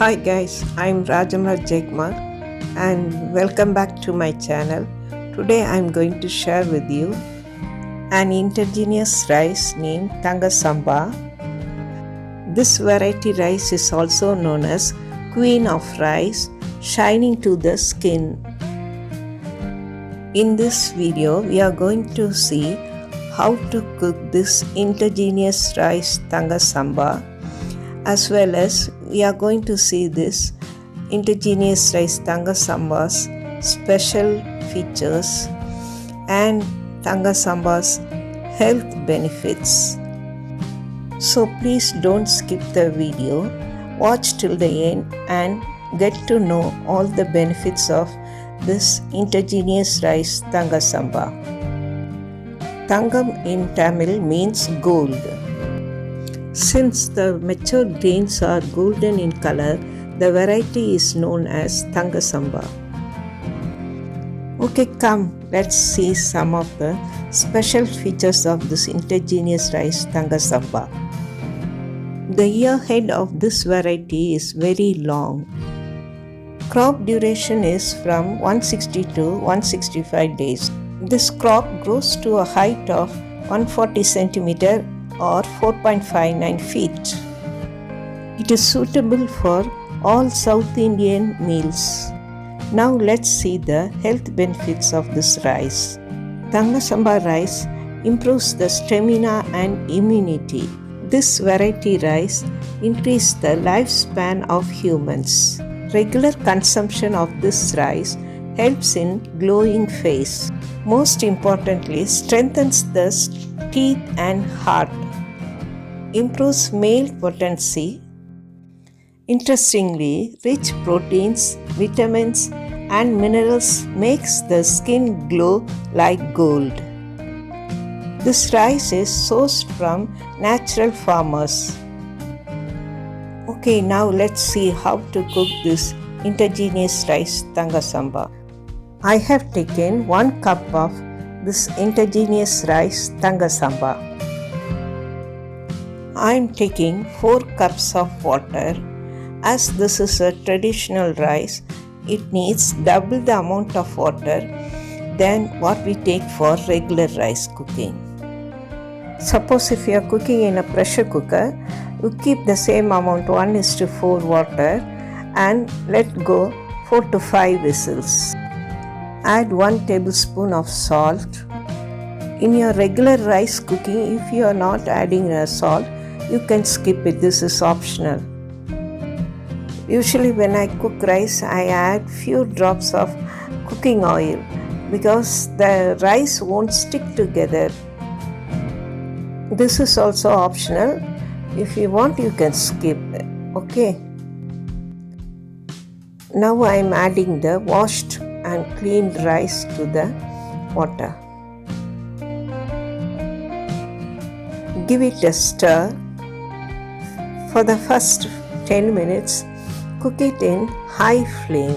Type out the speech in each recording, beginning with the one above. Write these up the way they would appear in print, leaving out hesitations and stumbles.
Hi guys, I'm Rajamalarjeyakumar and welcome back to my channel. Today I'm going to share with you an indigenous rice named Thanga Samba. This variety rice is also known as Queen of Rice, shining to the skin. In this video, we are going to see how to cook this indigenous rice Thanga Samba, as well as we are going to see this indigenous rice Thanga Samba's special features and Thanga Samba's health benefits. So please don't skip the video, watch till the end and get to know all the benefits of this indigenous rice Thanga Samba. Thangam in Tamil means gold. Since the mature grains are golden in color, the variety is known as Thanga Samba. Okay, come, let's see some of the special features of this indigenous rice Thanga Samba. The year head of this variety is very long. Crop duration is from 160 to 165 days. This crop grows to a height of 140 cm or 4.59 feet. It is suitable for all South Indian meals. Now let's see the health benefits of this rice. Thanga Samba rice improves the stamina and immunity. This variety rice increases the lifespan of humans. Regular consumption of this rice helps in glowing face. Most importantly, strengthens the teeth and heart. Improves male potency. Interestingly, rich proteins, vitamins and minerals makes the skin glow like gold. This rice is sourced from natural farmers. Okay, now let's see how to cook this indigenous rice Thanga Samba. I have taken 1 cup of this indigenous rice Thanga Samba. I am taking 4 cups of water. As this is a traditional rice, it needs double the amount of water than what we take for regular rice cooking. Suppose if you are cooking in a pressure cooker, you keep the same amount 1:4 water and let go 4 to 5 whistles. Add 1 tablespoon of salt. In your regular rice cooking, if you are not adding salt, you can skip it. This is optional. Usually when I cook rice, I add few drops of cooking oil because the rice won't stick together. This is also optional. If you want, you can skip it. Okay. Now I am adding the washed and cleaned rice to the water. Give it a stir. For the first 10 minutes, cook it in high flame.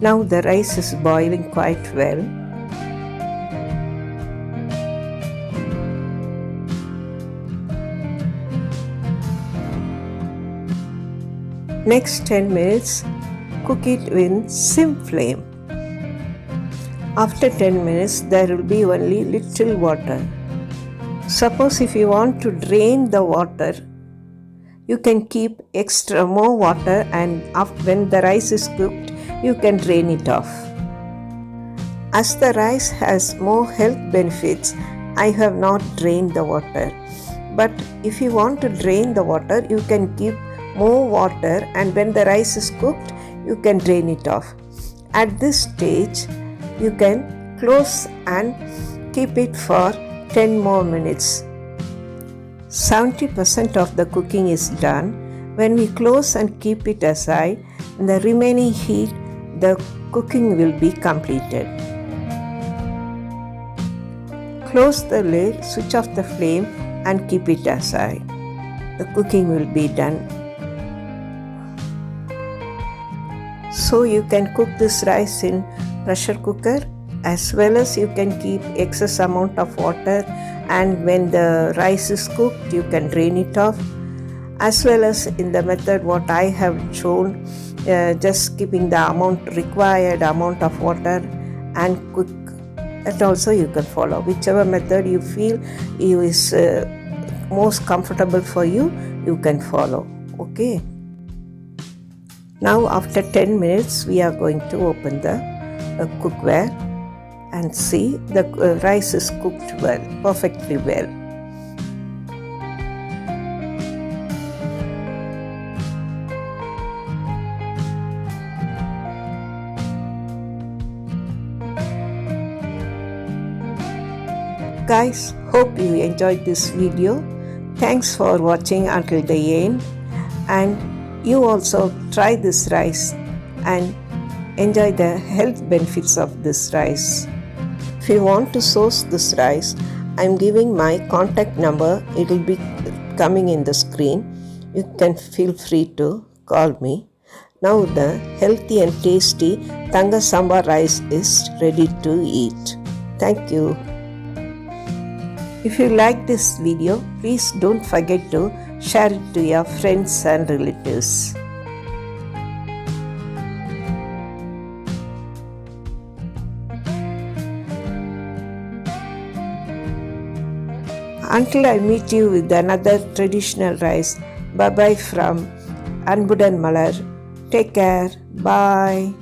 Now the rice is boiling quite well. Next 10 minutes, cook it in sim flame. After 10 minutes, there will be only little water. Suppose if you want to drain the water, you can keep extra more water and when the rice is cooked, you can drain it off. As the rice has more health benefits, I have not drained the water. But if you want to drain the water, you can keep more water and when the rice is cooked, you can drain it off. At this stage, you can close and keep it for 10 more minutes. 70% of the cooking is done. When we close and keep it aside, in the remaining heat, the cooking will be completed. Close the lid, switch off the flame and keep it aside. The cooking will be done. So you can cook this rice in pressure cooker, as well as you can keep excess amount of water and when the rice is cooked you can drain it off. as well as in the method what I have shown, just keeping the required amount of water and cook. That also you can follow. Whichever method you feel is most comfortable for you, you can follow. Okay. Now after 10 minutes, we are going to open the cookware and see the rice is cooked well, perfectly well. Guys, hope you enjoyed this video. Thanks for watching until the end, and you also try this rice and enjoy the health benefits of this rice. If you want to source this rice, I'm giving my contact number. It will be coming in the screen. You can feel free to call me. Now the healthy and tasty Thanga Samba rice is ready to eat. Thank you. If you like this video, please don't forget to share it to your friends and relatives. Until I meet you with another traditional rice, bye bye from Anbudan Malar. Take care. Bye.